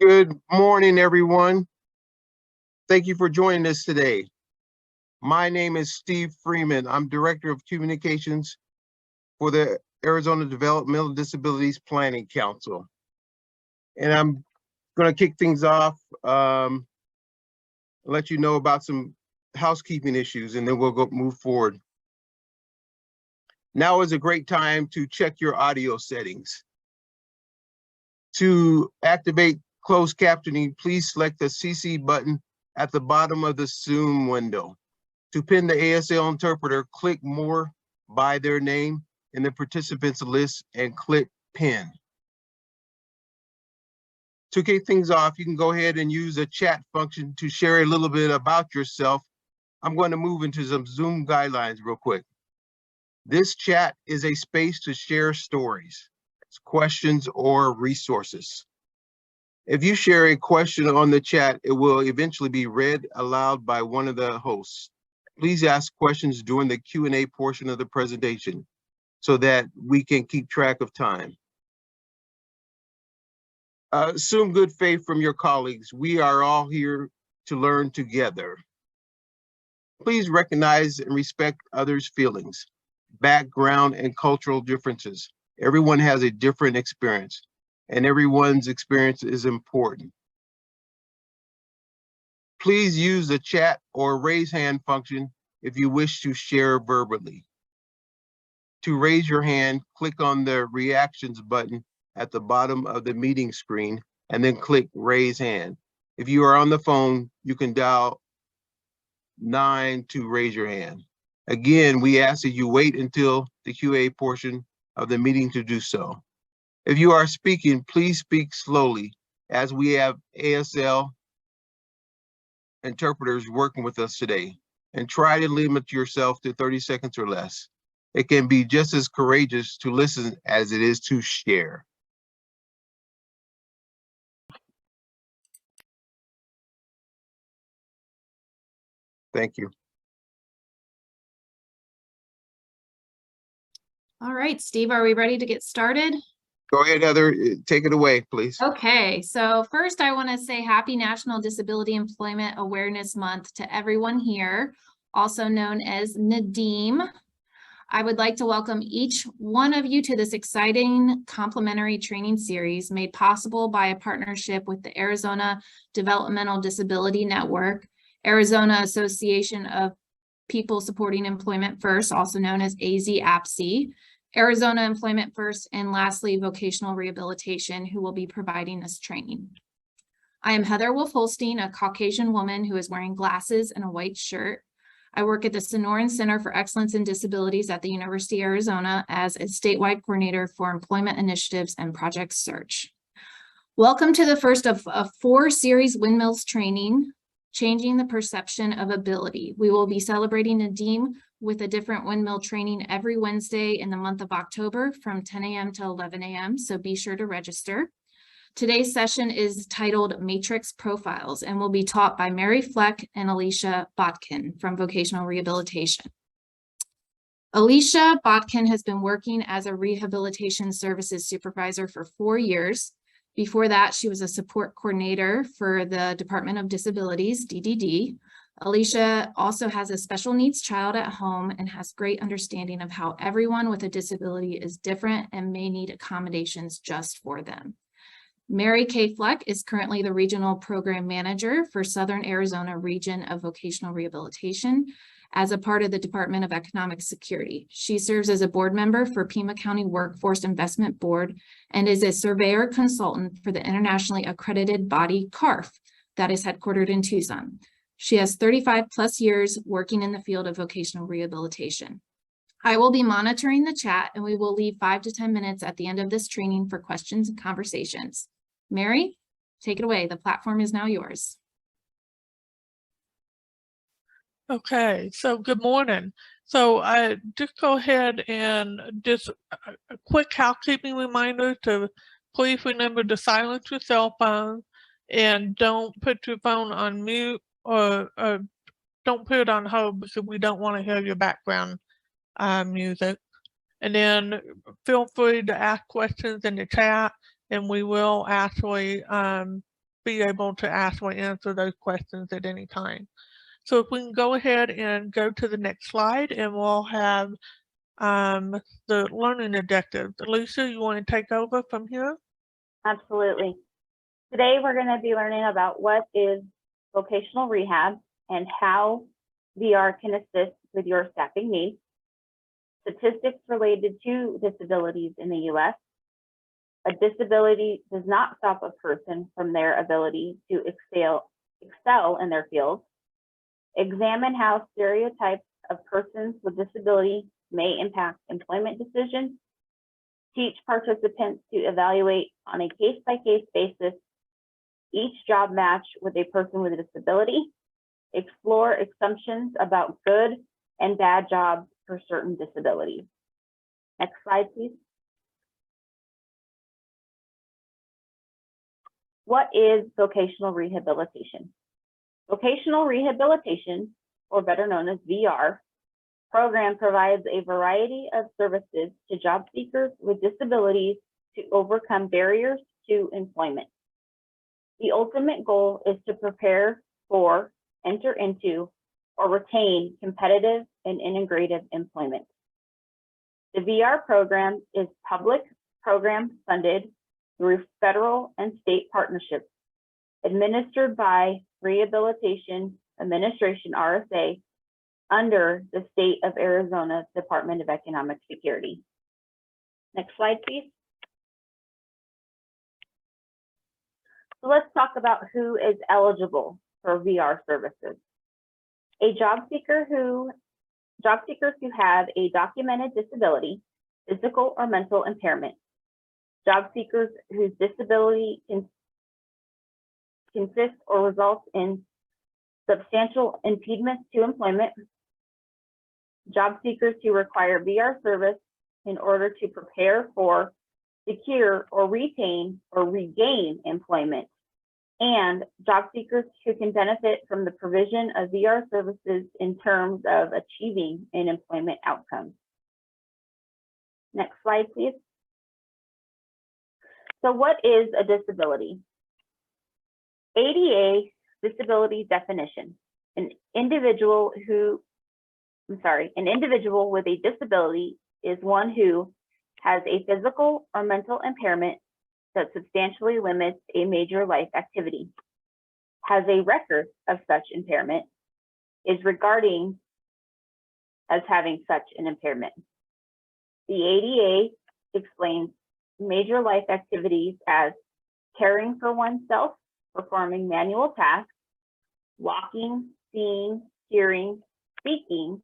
Good morning, everyone. Thank you for joining us today. My name is Steve Freeman. I'm Director of Communications for the Arizona Developmental Disabilities Planning Council. And I'm going to kick things off, let you know about some housekeeping issues, and then we'll move forward. Now is a great time to check your audio settings. To activate closed captioning, please select the CC button at the bottom of the Zoom window. To pin the ASL interpreter, click More by their name in the participants list and click Pin. To kick things off, you can go ahead and use the chat function to share a little bit about yourself. I'm going to move into some Zoom guidelines real quick. This chat is a space to share stories, questions, or resources. If you share a question on the chat, it will eventually be read aloud by one of the hosts. Please ask questions during the Q&A portion of the presentation so that we can keep track of time. Assume good faith from your colleagues. We are all here to learn together. Please recognize and respect others' feelings, background, and cultural differences. Everyone has a different experience, and everyone's experience is important. Please use the chat or raise hand function if you wish to share verbally. To raise your hand, click on the reactions button at the bottom of the meeting screen and then click raise hand. If you are on the phone, you can dial 9 to raise your hand. Again, we ask that you wait until the QA portion of the meeting to do so. If you are speaking, please speak slowly, as we have ASL interpreters working with us today, and try to limit yourself to 30 seconds or less. It can be just as courageous to listen as it is to share. Thank you. All right, Steve, are we ready to get started? Go ahead, Heather, take it away, please. Okay, so first I want to say happy National Disability Employment Awareness Month to everyone here, also known as Nadim. I would like to welcome each one of you to this exciting complimentary training series made possible by a partnership with the Arizona Developmental Disability Network, Arizona Association of People Supporting Employment First, also known as AZ-APSE, Arizona Employment First, and lastly, Vocational Rehabilitation, who will be providing this training. I am Heather Wolf-Holstein, a Caucasian woman who is wearing glasses and a white shirt. I work at the Sonoran Center for Excellence in Disabilities at the University of Arizona as a statewide coordinator for employment initiatives and project search. Welcome to the first of a 4-series Windmills training, Changing the Perception of Ability. We will be celebrating Nadim with a different windmill training every Wednesday in the month of October from 10 a.m. to 11 a.m. So be sure to register. Today's session is titled Matrix Profiles and will be taught by Mary Fleck and Alicia Botkin from Vocational Rehabilitation. Alicia Botkin has been working as a rehabilitation services supervisor for 4 years. Before that, she was a support coordinator for the Department of Disabilities, DDD. Alicia also has a special needs child at home and has great understanding of how everyone with a disability is different and may need accommodations just for them. Mary K. Fleck is currently the Regional Program Manager for Southern Arizona Region of Vocational Rehabilitation as a part of the Department of Economic Security. She serves as a board member for Pima County Workforce Investment Board and is a surveyor consultant for the internationally accredited body CARF that is headquartered in Tucson. She has 35 plus years working in the field of vocational rehabilitation. I will be monitoring the chat and we will leave 5 to 10 minutes at the end of this training for questions and conversations. Mary, take it away. The platform is now yours. Okay, so good morning. So I just go ahead and just a quick housekeeping reminder to please remember to silence your cell phone and don't put your phone on mute or don't put it on hold because we don't want to hear your background music. And then feel free to ask questions in the chat and we will actually be able to actually answer those questions at any time. So if we can go ahead and go to the next slide, and we'll have the learning objectives. Alicia, you want to take over from here? Absolutely. Today, we're going to be learning about what is vocational rehab and how VR can assist with your staffing needs, statistics related to disabilities in the U.S. A disability does not stop a person from their ability to excel in their field. Examine how stereotypes of persons with disability may impact employment decisions. Teach participants to evaluate on a case-by-case basis each job match with a person with a disability. Explore assumptions about good and bad jobs for certain disabilities. Next slide, please. What is vocational rehabilitation? Vocational rehabilitation, or better known as VR, program provides a variety of services to job seekers with disabilities to overcome barriers to employment. The ultimate goal is to prepare for, enter into, or retain competitive and integrative employment. The VR program is public program funded through federal and state partnerships, administered by Rehabilitation Administration, RSA, under the State of Arizona Department of Economic Security. Next slide, please. So let's talk about who is eligible for VR services. Job seekers who have a documented disability, physical or mental impairment, job seekers whose disability consists or results in substantial impediments to employment, job seekers who require VR service in order to prepare for, secure, or retain or regain employment, and job seekers who can benefit from the provision of VR services in terms of achieving an employment outcome. Next slide, please. So what is a disability? ADA disability definition: an individual with a disability is one who has a physical or mental impairment that substantially limits a major life activity, has a record of such impairment, is regarding as having such an impairment. The ADA explains major life activities as caring for oneself, performing manual tasks, walking, seeing, hearing, speaking,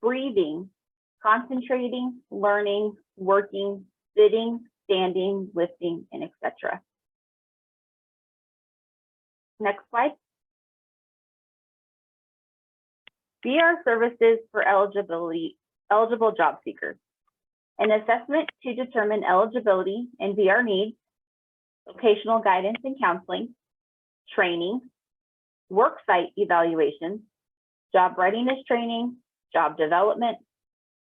breathing, concentrating, learning, working, sitting, standing, lifting, and etc. Next slide. VR services for eligible job seekers. An assessment to determine eligibility and VR needs, vocational guidance and counseling, training, worksite evaluations, job readiness training, job development,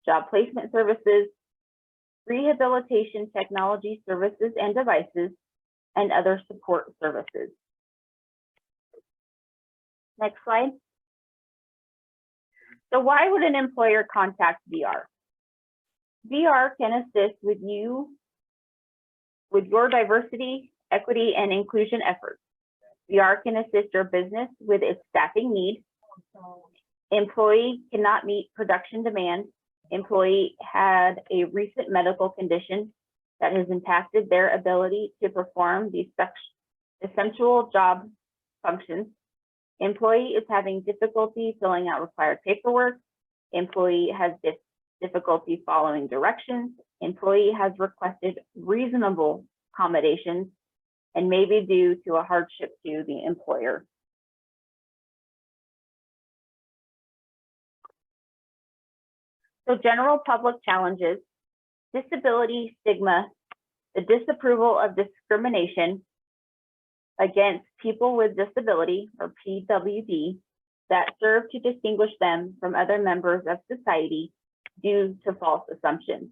job placement services, rehabilitation technology services and devices, and other support services. Next slide. So why would an employer contact VR? VR can assist with your diversity, equity, and inclusion efforts. VR can assist your business with its staffing needs. Employee cannot meet production demand. Employee had a recent medical condition that has impacted their ability to perform the essential job functions. Employee is having difficulty filling out required paperwork. Employee has difficulty following directions. Employee has requested reasonable accommodations and may be due to a hardship to the employer. So general public challenges: disability stigma, the disapproval of discrimination against people with disability, or PWD, that serve to distinguish them from other members of society due to false assumptions,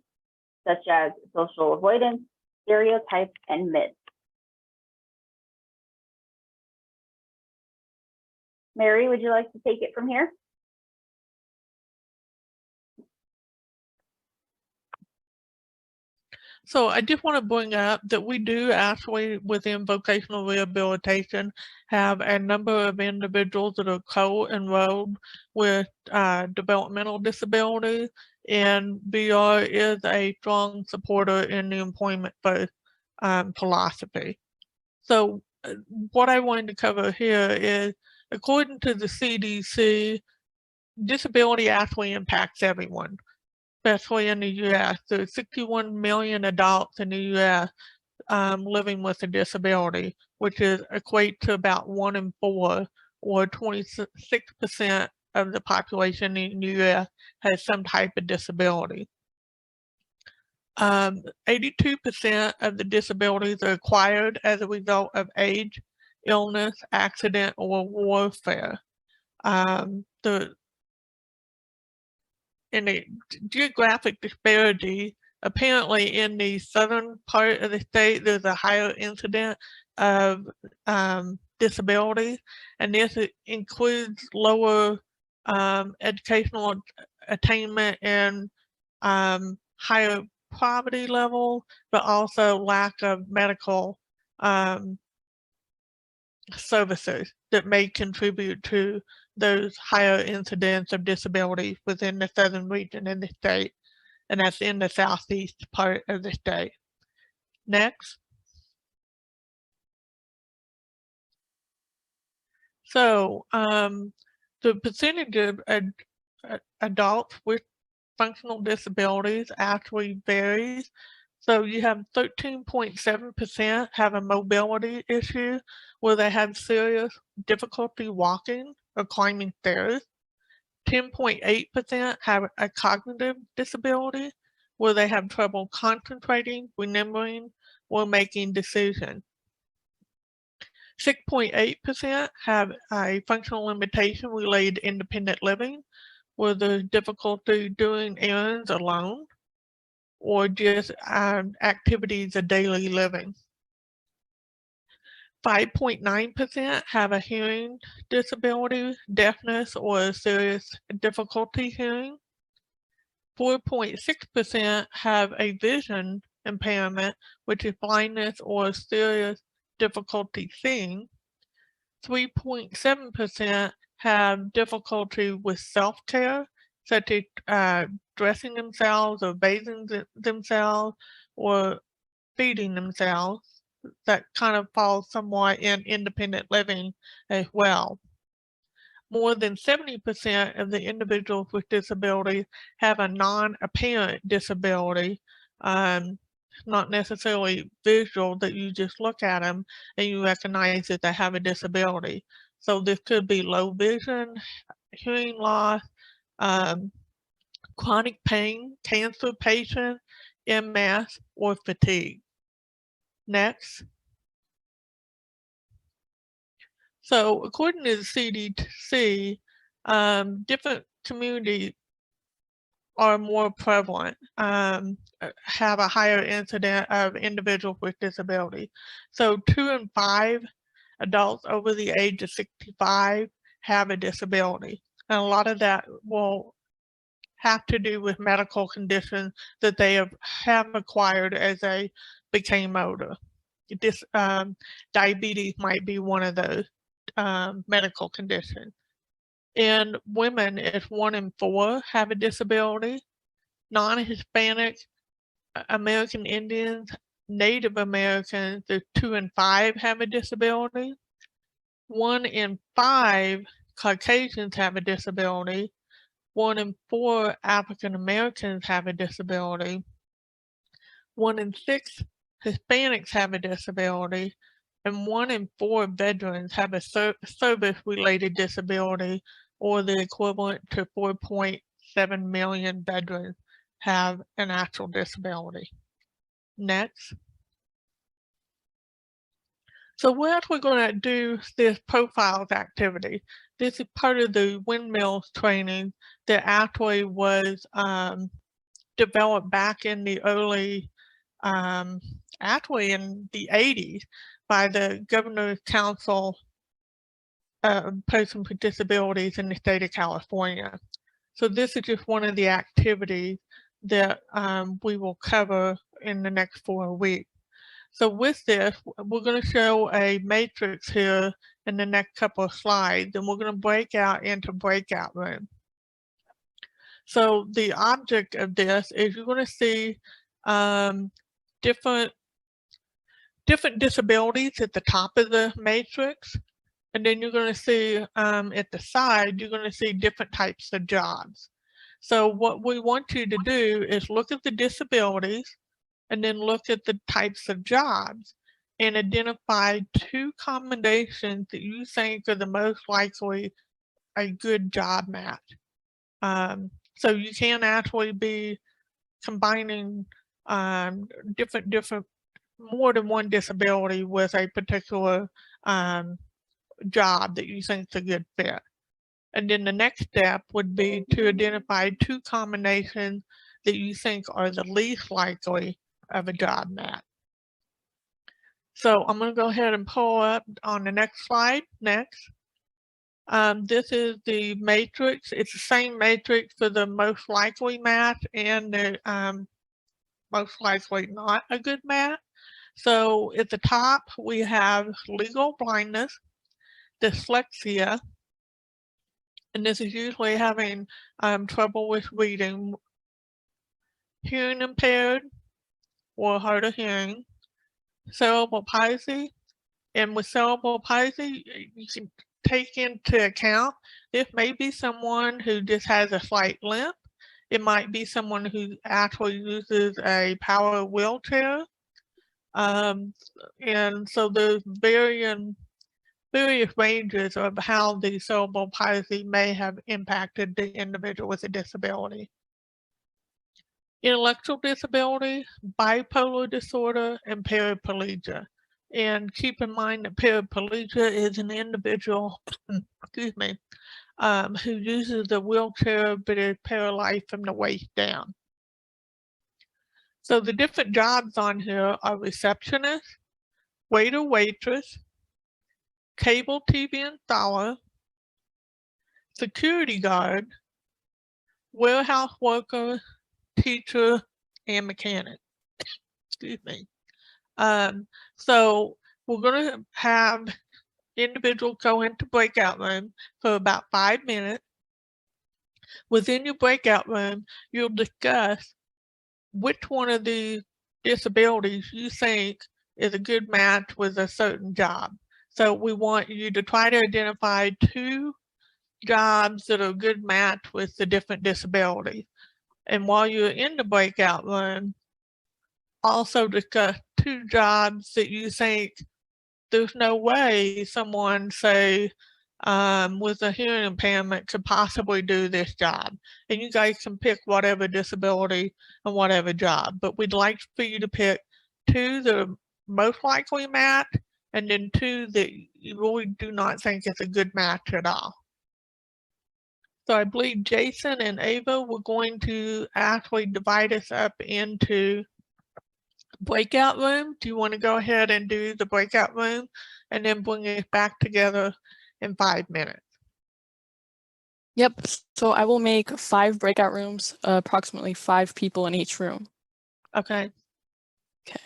such as social avoidance, stereotypes, and myths. Mary, would you like to take it from here? So I just want to bring up that we do actually within vocational rehabilitation have a number of individuals that are co-enrolled with developmental disabilities, and VR is a strong supporter in the employment first philosophy. So what I wanted to cover here is, according to the CDC, disability actually impacts everyone, especially in the U.S. There's 61 million adults in the U.S. Living with a disability, which equate to about 1 in 4, or 26% of the population in the U.S. has some type of disability. 82% of the disabilities are acquired as a result of age, illness, accident, or warfare. In a geographic disparity, apparently in the southern part of the state, there's a higher incidence of disabilities, and this includes lower educational attainment and higher poverty level, but also lack of medical services that may contribute to those higher incidents of disability within the southern region in the state, and that's in the southeast part of the state. Next. So the percentage of adults with functional disabilities actually varies. So you have 13.7% have a mobility issue where they have serious difficulty walking or climbing stairs. 10.8% have a cognitive disability where they have trouble concentrating, remembering, or making decisions. 6.8% have a functional limitation related to independent living, where there's difficulty doing errands alone, or just activities of daily living. 5.9% have a hearing disability, deafness, or serious difficulty hearing. 4.6% have a vision impairment, which is blindness or serious difficulty seeing. 3.7% have difficulty with self-care, such as dressing themselves or bathing themselves or feeding themselves. That kind of falls somewhat in independent living as well. More than 70% of the individuals with disabilities have a non-apparent disability, not necessarily visual, that you just look at them and you recognize that they have a disability. So this could be low vision, hearing loss, chronic pain, cancer patient, MS, or fatigue. Next. So according to the CDC, different communities are more prevalent, have a higher incident of individuals with disability. So 2 in 5 adults over the age of 65 have a disability. And a lot of that will have to do with medical conditions that they have acquired as they became older. This diabetes might be one of those medical conditions. In women, it's 1 in 4 have a disability. Non-Hispanic American Indians, Native Americans, there's 2 in 5 have a disability. 1 in 5 Caucasians have a disability. 1 in 4 African Americans have a disability. 1 in 6 Hispanics have a disability, and 1 in 4 veterans have a service-related disability, or the equivalent to 4.7 million veterans have an actual disability. Next. So we're actually going to do this profiles activity. This is part of the Windmills training that actually was developed back in the early actually in the 80s by the Governor's Council Person with Disabilities in the state of California. So this is just one of the activities that we will cover in the next 4 weeks. So with this, we're going to show a matrix here in the next couple of slides, and we're going to break out into breakout rooms. So the object of this is you're going to see different disabilities at the top of the matrix. And then you're going to see at the side, you're going to see different types of jobs. So what we want you to do is look at the disabilities and then look at the types of jobs and identify 2 combinations that you think are the most likely a good job match. So you can actually be combining different more than one disability with a particular job that you think is a good fit. And then the next step would be to identify 2 combinations that you think are the least likely of a job match. So I'm going to go ahead and pull up on the next slide. Next. This is the matrix. It's the same matrix for the most likely match and the most likely not a good match. So at the top, we have legal blindness, dyslexia, and this is usually having trouble with reading, hearing impaired or hard of hearing, cerebral palsy, and with cerebral palsy, you can take into account this may be someone who just has a slight limp. It might be someone who actually uses a power wheelchair. And so there's various ranges of how the cerebral palsy may have impacted the individual with a disability. Intellectual disability, bipolar disorder, and paraplegia. And keep in mind that paraplegia is an individual, excuse me, who uses a wheelchair but is paralyzed from the waist down. So the different jobs on here are receptionist, waiter, waitress, cable TV installer, security guard, warehouse worker, teacher, and mechanic. Excuse me. So we're going to have individuals go into breakout room for about 5 minutes. Within your breakout room, you'll discuss which one of the disabilities you think is a good match with a certain job. So we want you to try to identify 2 jobs that are a good match with the different disabilities. And while you're in the breakout room, also discuss 2 jobs that you think there's no way someone, say, with a hearing impairment could possibly do this job. And you guys can pick whatever disability and whatever job, but we'd like for you to pick 2 that are most likely match and then 2 that you really do not think is a good match at all. So I believe Jason and Ava were going to actually divide us up into breakout room. Do you want to go ahead and do the breakout room and then bring it back together in 5 minutes? Yep. So I will make 5 breakout rooms, approximately 5 people in each room. Okay. Okay.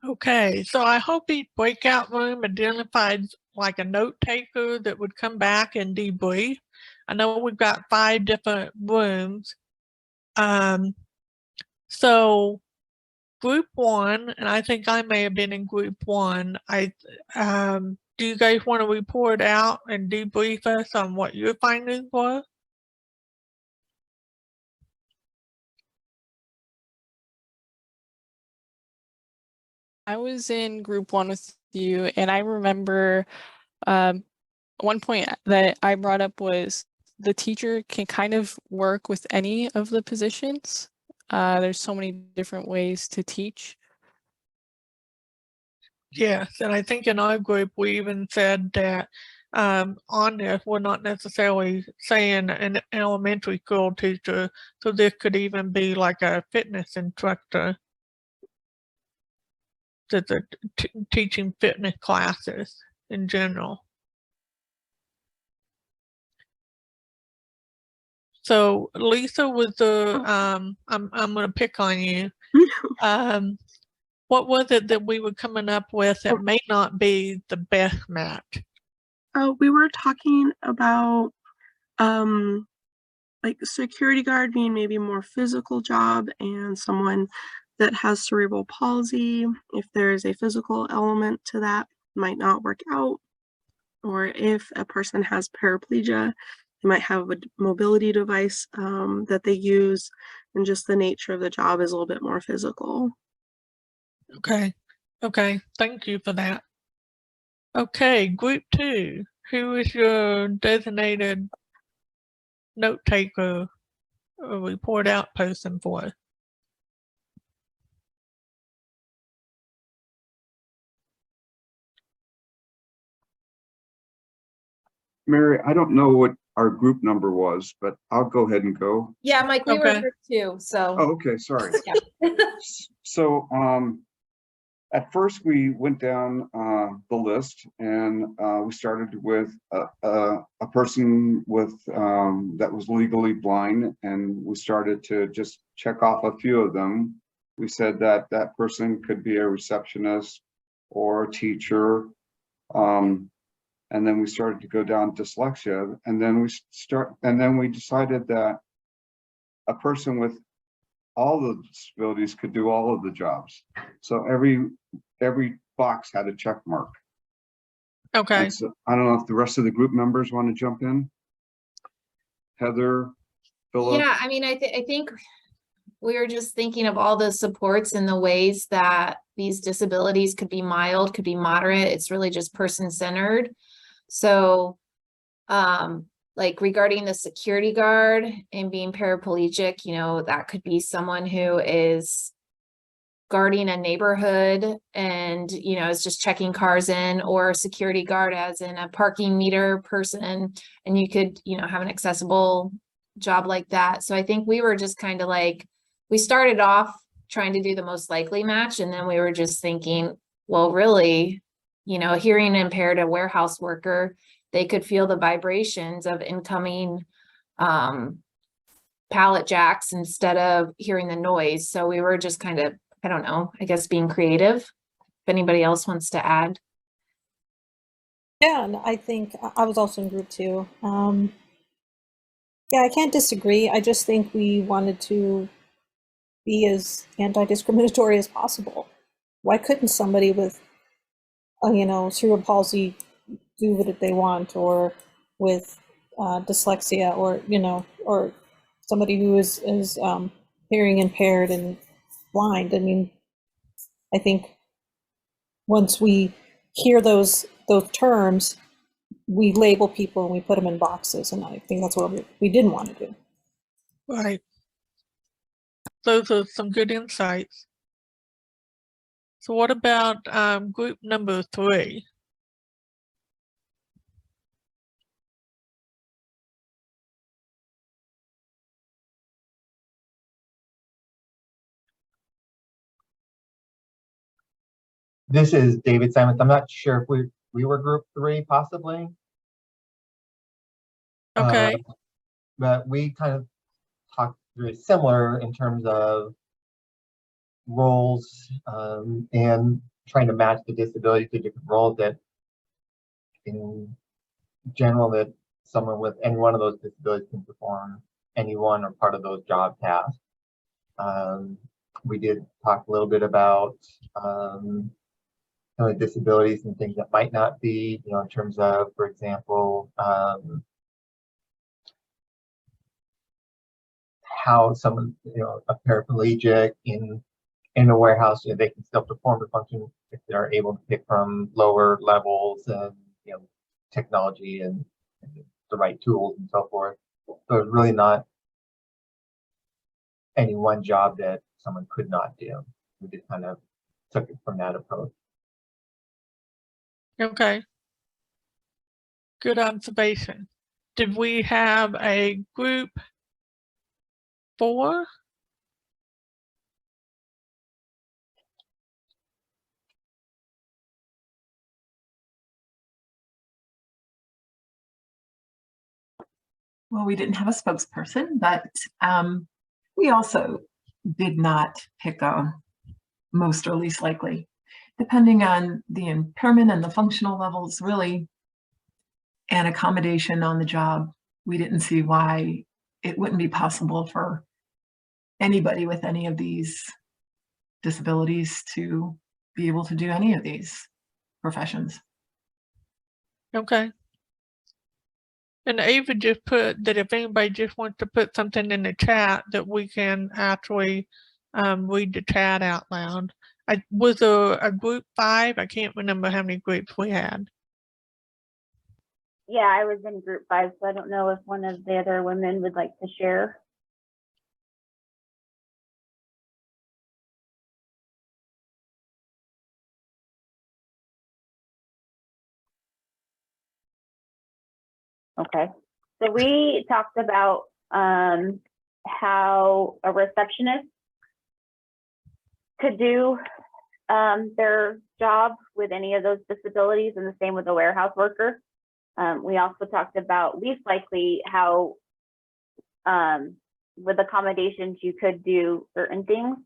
Okay, so I hope each breakout room identified like a note taker that would come back and debrief. I know we've got 5 different rooms. So group 1, and I think I may have been in group 1. Do you guys want to report out and debrief us on what your findings were? I was in group 1 with you, and I remember one point that I brought up was the teacher can kind of work with any of the positions. There's so many different ways to teach. Yes, and I think in our group, we even said that on this, we're not necessarily saying an elementary school teacher, so this could even be like a fitness instructor that's teaching fitness classes in general. So Lisa was the, I'm gonna pick on you. What was it that we were coming up with that may not be the best match? We were talking about like security guard being maybe a more physical job, and someone that has cerebral palsy, if there's a physical element to that, might not work out. Or if a person has paraplegia, they might have a mobility device that they use, and just the nature of the job is a little bit more physical. Okay, okay, thank you for that. Okay, group 2, who is your designated note taker or report out person for? Mary, I don't know what our group number was, but I'll go ahead and go. Yeah, Mike, we were Okay. group 2, so. Oh, okay, sorry. Yeah. So at first we went down the list, and we started with a person with that was legally blind, and we started to just check off a few of them. We said that that person could be a receptionist or a teacher. And then we started to go down dyslexia, and then we decided that a person with all the disabilities could do all of the jobs. So every box had a check mark. Okay, And so I don't know if the rest of the group members want to jump in. Heather, Philip. Yeah, I mean, I think we were just thinking of all the supports and the ways that these disabilities could be mild, could be moderate. It's really just person-centered. So, like regarding the security guard and being paraplegic, you know, that could be someone who is guarding a neighborhood and, you know, is just checking cars in, or a security guard as in a parking meter person. And you could, you know, have an accessible job like that. So I think we were just kind of like, we started off trying to do the most likely match. And then we were just thinking, well, really, you know, hearing impaired, a warehouse worker, they could feel the vibrations of incoming pallet jacks instead of hearing the noise. So we were just kind of, I don't know, I guess being creative. If anybody else wants to add. Yeah, and I think I was also in group 2. Yeah, I can't disagree. I just think we wanted to be as anti-discriminatory as possible. Why couldn't somebody with, you know, cerebral palsy do what they want, or with dyslexia, or, you know, or somebody who is hearing impaired and blind? I mean, I think once we hear those terms, we label people and we put them in boxes, and I think that's what we didn't want to do. right. Those are some good insights. So what about group number 3? This is David Simons. I'm not sure if we were group 3 possibly. Okay, But we kind of talked very similar in terms of roles and trying to match the disability to different roles, that in general that someone with any one of those disabilities can perform any one or part of those job tasks. We did talk a little bit about kind of disabilities and things that might not be, you know, in terms of, for example, how someone, you know, a paraplegic in a warehouse, you know, they can still perform the function if they're able to pick from lower levels and, you know, technology and the right tools and so forth. So it's really not any one job that someone could not do. We just kind of took it from that approach. Okay. Good observation. Did we have a group 4? Well, we didn't have a spokesperson, but we also did not pick a most or least likely. Depending on the impairment and the functional levels, really, and accommodation on the job, we didn't see why it wouldn't be possible for anybody with any of these disabilities to be able to do any of these professions. Okay. And Ava just put that if anybody just wants to put something in the chat that we can actually read the chat out loud. Was a group 5? I can't remember how many groups we had. Yeah, I was in group 5, so I don't know if one of the other women would like to share. Okay, so we talked about how a receptionist could do their job with any of those disabilities, and the same with a warehouse worker. We also talked about least likely how with accommodations you could do certain things,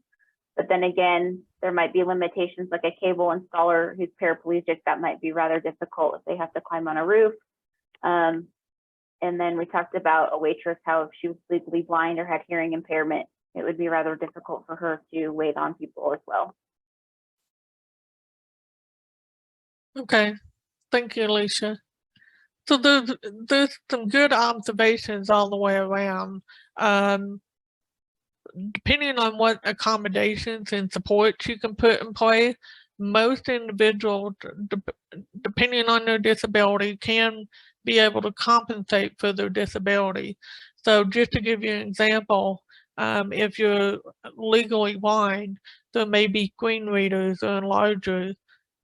but then again, there might be limitations like a cable installer who's paraplegic. That might be rather difficult if they have to climb on a roof. And then we talked about a waitress, how if she was legally blind or had hearing impairment, it would be rather difficult for her to wait on people as well. Okay. Thank you, Alicia. So there's some good observations all the way around. Depending on what accommodations and supports you can put in place, most individuals, depending on their disability, can be able to compensate for their disability. So just to give you an example, if you're legally blind, there may be screen readers or enlargers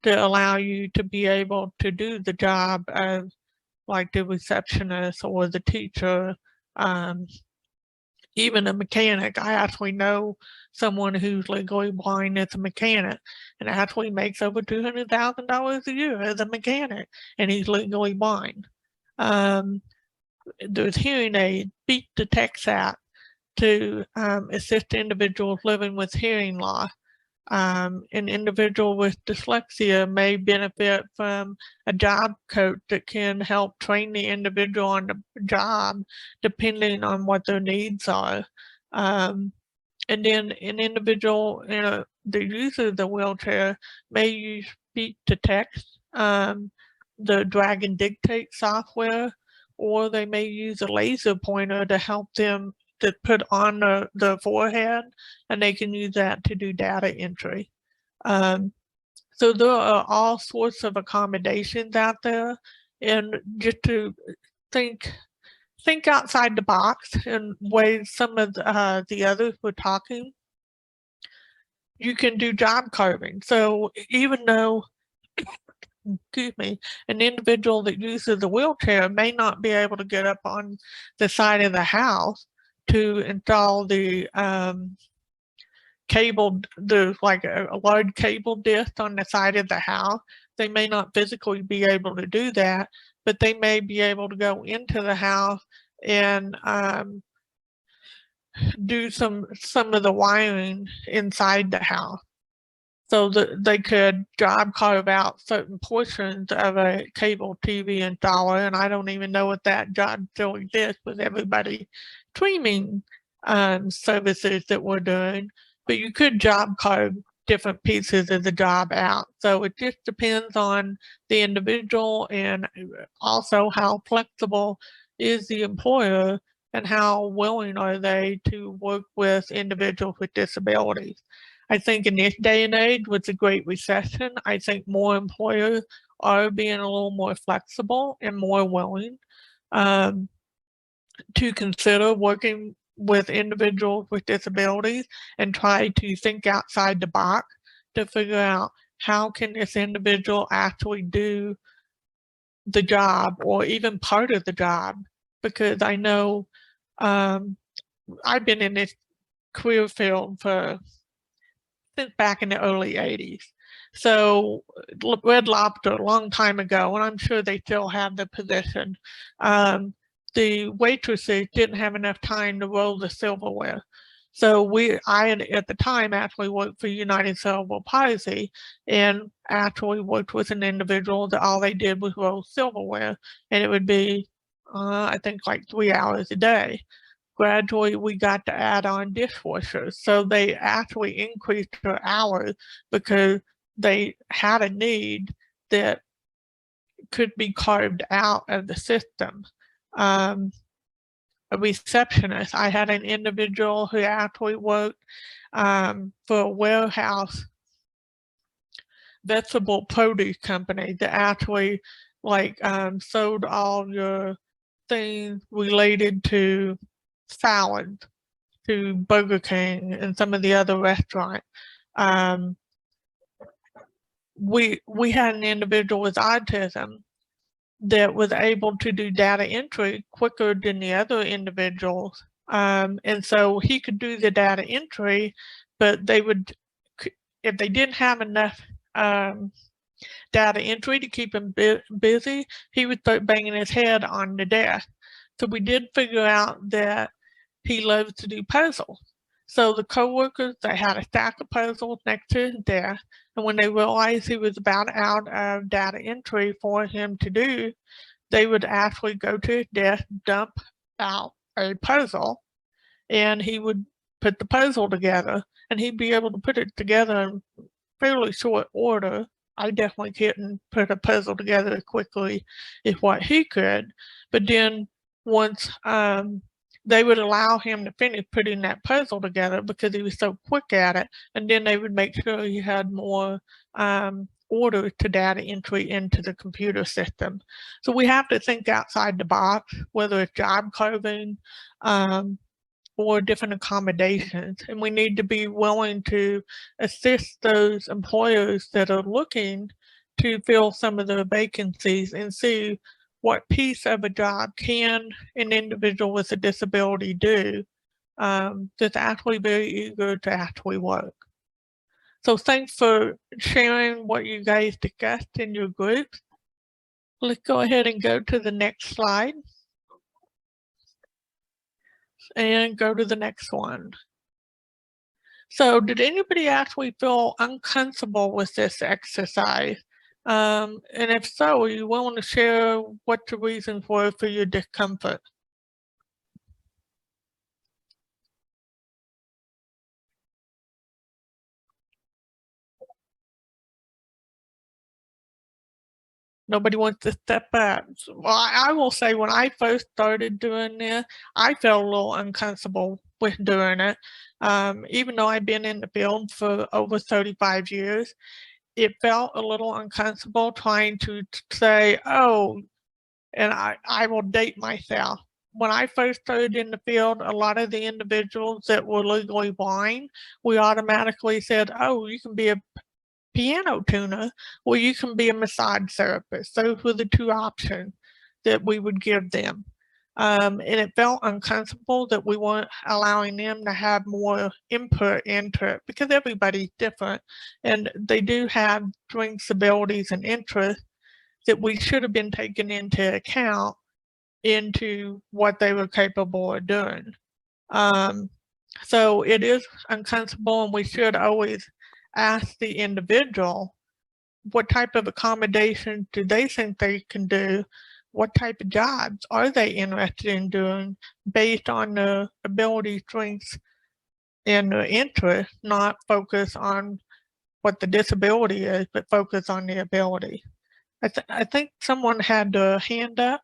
to allow you to be able to do the job as like the receptionist or the teacher, even a mechanic. I actually know someone who's legally blind as a mechanic and actually makes over $200,000 a year as a mechanic, and he's legally blind. There's hearing aid, Beat the Text Act to assist individuals living with hearing loss. An individual with dyslexia may benefit from a job coach that can help train the individual on the job depending on what their needs are. And then an individual that uses the wheelchair may use speech to text, the drag and dictate software, or they may use a laser pointer to help them to put on the forehead, and they can use that to do data entry. So there are all sorts of accommodations out there, and just to think outside the box in ways some of the others were talking. You can do job carving. So even though excuse me, an individual that uses a wheelchair may not be able to get up on the side of the house to install the cable, there's like a large cable disc on the side of the house. They may not physically be able to do that, but they may be able to go into the house and do some of the wiring inside the house. So that they could job carve out certain portions of a cable TV installer, and I don't even know if that job still exists with everybody streaming services that we're doing, but you could job carve different pieces of the job out. So it just depends on the individual and also how flexible is the employer and how willing are they to work with individuals with disabilities. I think in this day and age with the Great Recession, I think more employers are being a little more flexible and more willing. to consider working with individuals with disabilities and try to think outside the box to figure out how can this individual actually do the job or even part of the job. Because I know I've been in this career field for since back in the early 80s. So Red Lobster a long time ago, and I'm sure they still have the position. The waitresses didn't have enough time to roll the silverware. So I had at the time actually worked for United Cerebral Palsy and actually worked with an individual that all they did was roll silverware, and it would be, I think, like 3 hours a day. Gradually, we got to add on dishwashers. So they actually increased their hours because they had a need that could be carved out of the system. A receptionist, I had an individual who actually worked for a warehouse vegetable produce company that actually sold all your things related to salads to Burger King and some of the other restaurants. We had an individual with autism that was able to do data entry quicker than the other individuals. And so he could do the data entry, but they would, if they didn't have enough data entry to keep him busy, he would start banging his head on the desk. So we did figure out that he loves to do puzzles. So the coworkers, they had a stack of puzzles next to his desk, and when they realized he was about out of data entry for him to do, they would actually go to his desk, dump out a puzzle, and he would put the puzzle together, and he'd be able to put it together in fairly short order. I definitely couldn't put a puzzle together as quickly as what he could, but then once they would allow him to finish putting that puzzle together because he was so quick at it, and then they would make sure he had more orders to data entry into the computer system. So we have to think outside the box, whether it's job carving or different accommodations, and we need to be willing to assist those employers that are looking to fill some of the vacancies and see what piece of a job can an individual with a disability do that's actually very eager to actually work. So thanks for sharing what you guys discussed in your groups. Let's go ahead and go to the next slide. And go to the next one. So did anybody actually feel uncomfortable with this exercise? And if so, are you willing to share what the reasons were for your discomfort? Nobody wants to step up. Well, I will say when I first started doing this, I felt a little uncomfortable with doing it. Even though I've been in the field for over 35 years, it felt a little uncomfortable trying to say, oh, and I will date myself. When I first started in the field, a lot of the individuals that were legally blind, we automatically said, oh, you can be a piano tuner or you can be a massage therapist. Those were the two options that we would give them. And it felt uncomfortable that we weren't allowing them to have more input into it because everybody's different and they do have strengths, abilities, and interests that we should have been taken into account into what they were capable of doing. So it is uncomfortable, and we should always ask the individual what type of accommodation do they think they can do, what type of jobs are they interested in doing based on their ability, strengths, and their interest, not focus on what the disability is, but focus on the ability. I think someone had a hand up.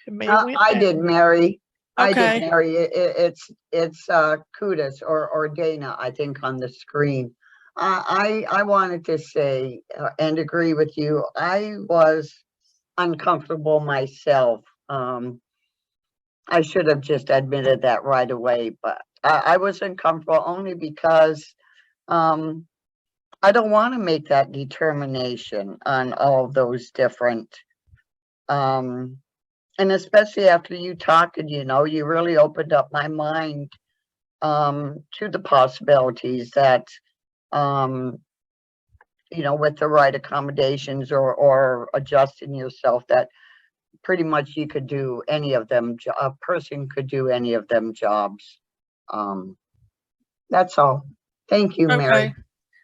I did, Mary. I Okay. did, Mary. It's Kudus or Dana, I think, on the screen. I wanted to say and agree with you. I was uncomfortable myself I should have just admitted that right away, but I was uncomfortable only because I don't want to make that determination on all of those different, and especially after you talked, you know, you really opened up my mind to the possibilities that, you know, with the right accommodations or adjusting yourself, that pretty much you could do any of them. A person could do any of them jobs. That's all. Thank you, Mary. Okay.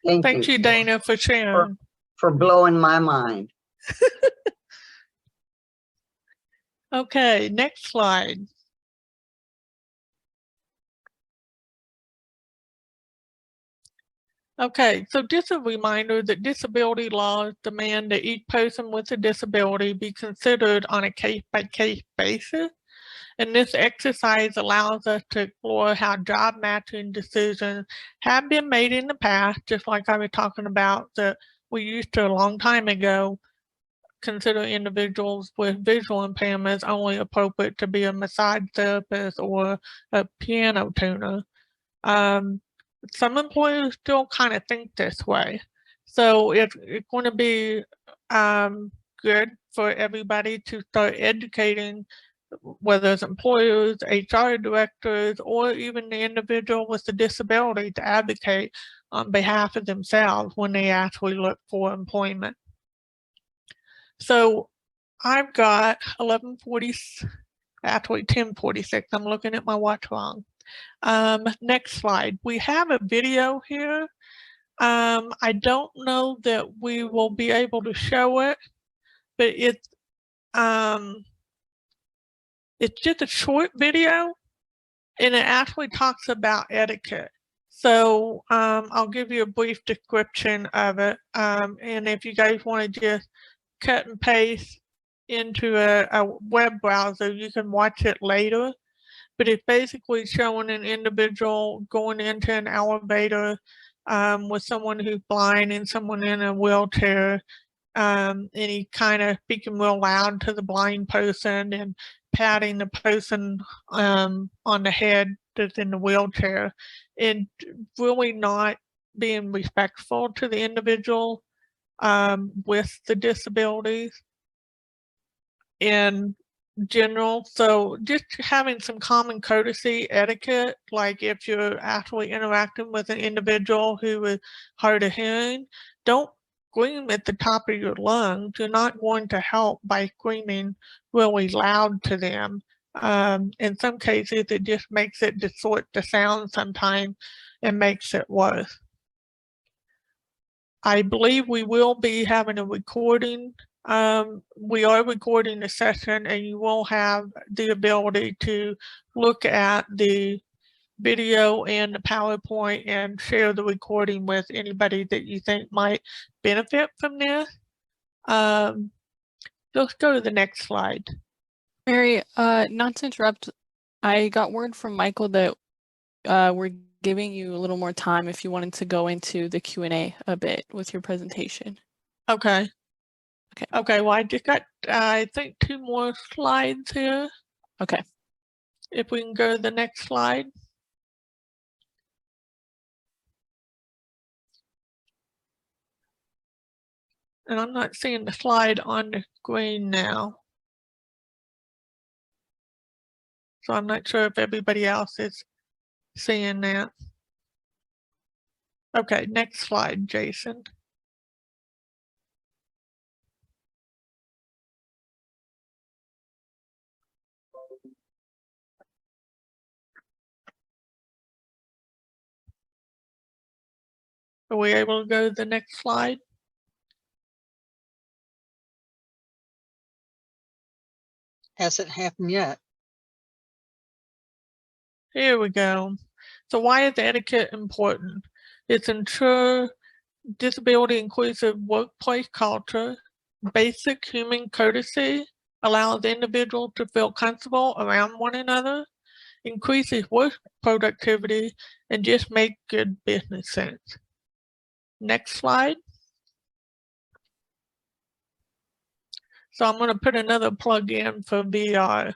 Thank Thank you, Dana, for sharing. for blowing my mind. Okay, next slide. Okay, so just a reminder that disability laws demand that each person with a disability be considered on a case-by-case basis. And this exercise allows us to explore how job matching decisions have been made in the past, just like I was talking about that we used to a long time ago consider individuals with visual impairments only appropriate to be a massage therapist or a piano tuner. Some employers still kind of think this way. So it's going to be good for everybody to start educating, whether it's employers, HR directors, or even the individual with the disability, to advocate on behalf of themselves when they actually look for employment. So I've got 11:40, actually 10:46. I'm looking at my watch wrong. Next slide. We have a video here. I don't know that we will be able to show it, but it's just a short video, and it actually talks about etiquette. So I'll give you a brief description of it. And if you guys want to just cut and paste into a web browser, you can watch it later. But it's basically showing an individual going into an elevator with someone who's blind and someone in a wheelchair. And he kind of speaking real loud to the blind person and patting the person on the head that's in the wheelchair, and really not being respectful to the individual with the disabilities in general. So just having some common courtesy etiquette, like if you're actually interacting with an individual who is hard of hearing, don't scream at the top of your lungs. You're not going to help by screaming really loud to them. In some cases, it just makes it distort the sound sometimes and makes it worse. I believe we will be having a recording. We are recording the session, and you will have the ability to look at the video and the PowerPoint and share the recording with anybody that you think might benefit from this. Let's go to the next slide. Mary, not to interrupt, I got word from Michael that we're giving you a little more time if you wanted to go into the Q&A a bit with your presentation. Okay. Okay. Okay, well, I just got, I think, 2 more slides here. Okay. If we can go to the next slide. And I'm not seeing the slide on the screen now. So I'm not sure if everybody else is seeing that. Okay, next slide, Jason. Are we able to go to the next slide? Hasn't happened yet. Here we go. So why is etiquette important? It's ensure disability inclusive workplace culture, basic human courtesy, allows individuals to feel comfortable around one another, increases work productivity, and just make good business sense. Next slide. So I'm going to put another plug in for VR.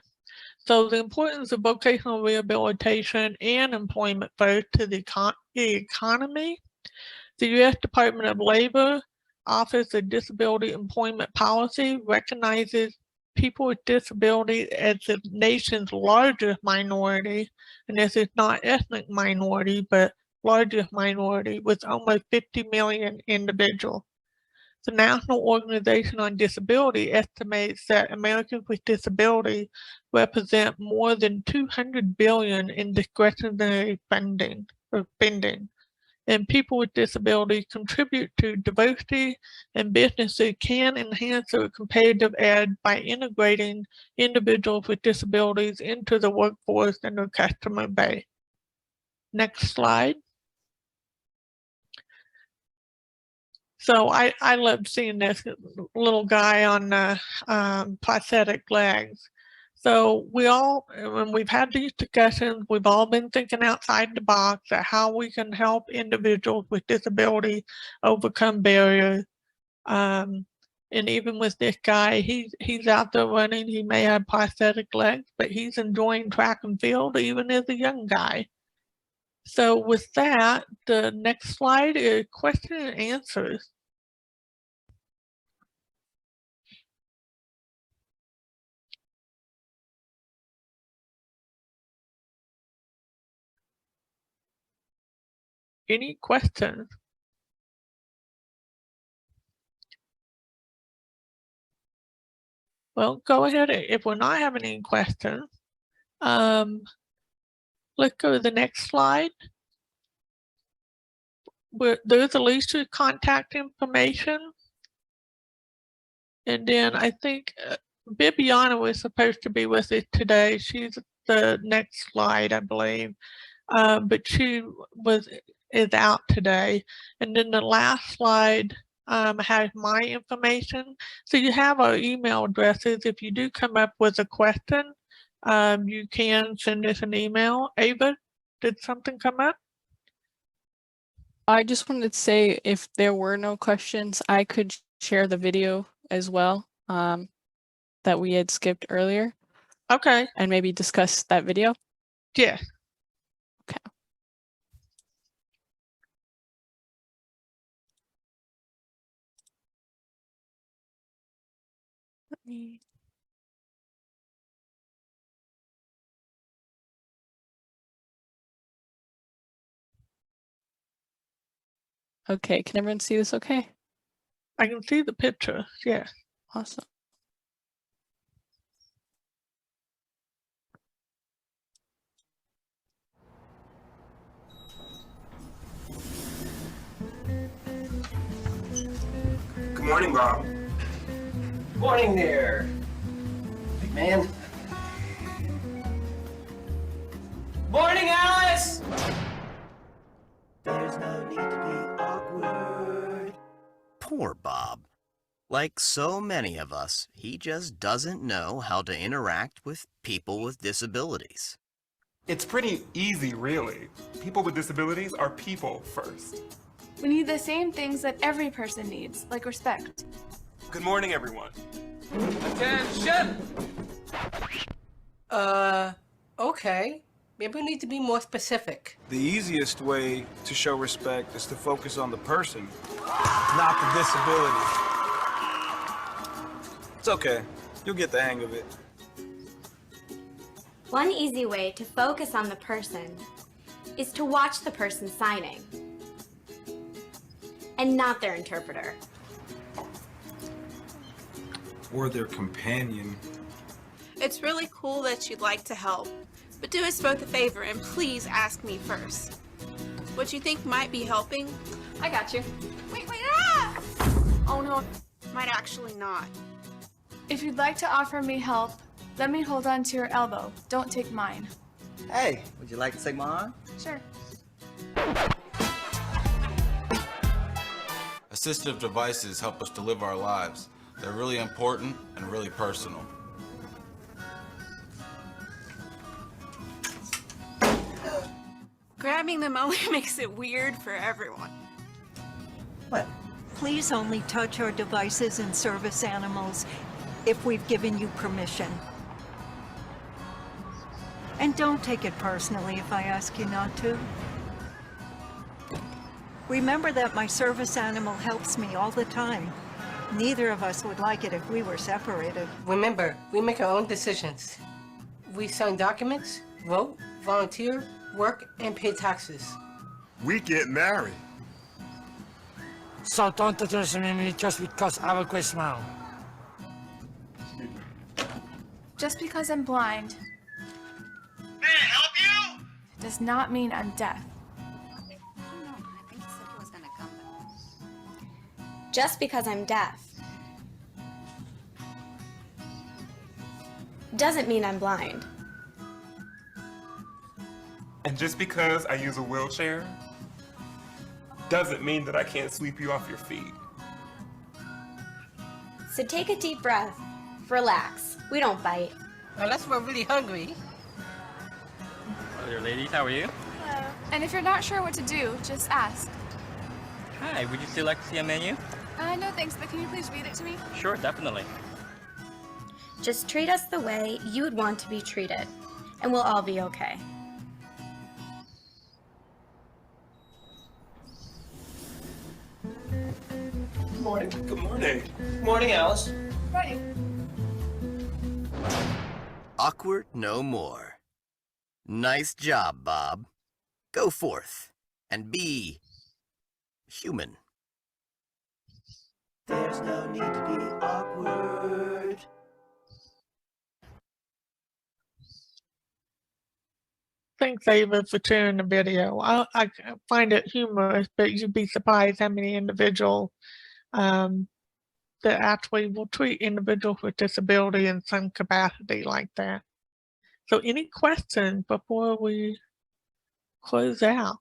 So the importance of vocational rehabilitation and employment first to the economy. The U.S. Department of Labor Office of Disability Employment Policy recognizes people with disability as the nation's largest minority, and this is not ethnic minority, but largest minority with almost 50 million individuals. The National Organization on Disability estimates that Americans with disability represent more than 200 billion in discretionary funding or spending. And people with disabilities contribute to diversity, and businesses can enhance their competitive edge by integrating individuals with disabilities into the workforce and their customer base. Next slide. So I love seeing this little guy on prosthetic legs. So when we've had these discussions, we've all been thinking outside the box at how we can help individuals with disability overcome barriers. And even with this guy, he's out there running. He may have prosthetic legs, but he's enjoying track and field even as a young guy. So with that, the next slide is question and answers. Any questions? Well, go ahead. If we're not having any questions, let's go to the next slide. There's Alicia's contact information. And then I think Bibiana was supposed to be with us today. She's the next slide, I believe. But she is out today. And then the last slide has my information. So you have our email addresses. If you do come up with a question, you can send us an email. Ava, did something come up? I just wanted to say if there were no questions, I could share the video as well that we had skipped earlier. Okay. And maybe discuss that video. Yeah. Okay. Let me. Okay, can everyone see this okay? I can see the picture, yeah. Awesome. Good morning, Bob. Morning there, big man. Morning, Alice! There's no need to be awkward. Poor Bob. Like so many of us, he just doesn't know how to interact with people with disabilities. It's pretty easy, really. People with disabilities are people first. We need the same things that every person needs, like respect. Good morning, everyone. Attention! Okay. Maybe we need to be more specific. The easiest way to show respect is to focus on the person, not the disability. It's okay. You'll get the hang of it. One easy way to focus on the person is to watch the person signing and not their interpreter. Or their companion. It's really cool that you'd like to help, but do us both a favor and please ask me first. What you think might be helping? I got you. Wait, ah! Oh no, might actually not. If you'd like to offer me help, let me hold on to your elbow. Don't take mine. Hey, would you like to take my arm? Sure. Assistive devices help us to live our lives. They're really important and really personal. Grabbing them only makes it weird for everyone. What? Please only touch our devices and service animals if we've given you permission. And don't take it personally if I ask you not to. Remember that my service animal helps me all the time. Neither of us would like it if we were separated. Remember, we make our own decisions. We sign documents, vote, volunteer, work, and pay taxes. We get married. So don't underestimate me just because I have a great smile. Just because I'm blind. May I help you? Does not mean I'm deaf. Just because I'm deaf doesn't mean I'm blind. And just because I use a wheelchair doesn't mean that I can't sweep you off your feet. So take a deep breath, relax. We don't bite. Unless we're really hungry. Hello there, ladies. How are you? Hello. And if you're not sure what to do, just ask. Hi. Would you still like to see a menu? No thanks, but can you please read it to me? Sure, definitely. Just treat us the way you would want to be treated, and we'll all be okay. Good morning. Good morning. Good morning, Alice. Right. Awkward no more. Nice job, Bob. Go forth and be human. There's no need to be awkward. Thanks, Ava, for sharing the video. I find it humorous, but you'd be surprised how many individuals that actually will treat individuals with disability in some capacity like that. So any questions before we close out?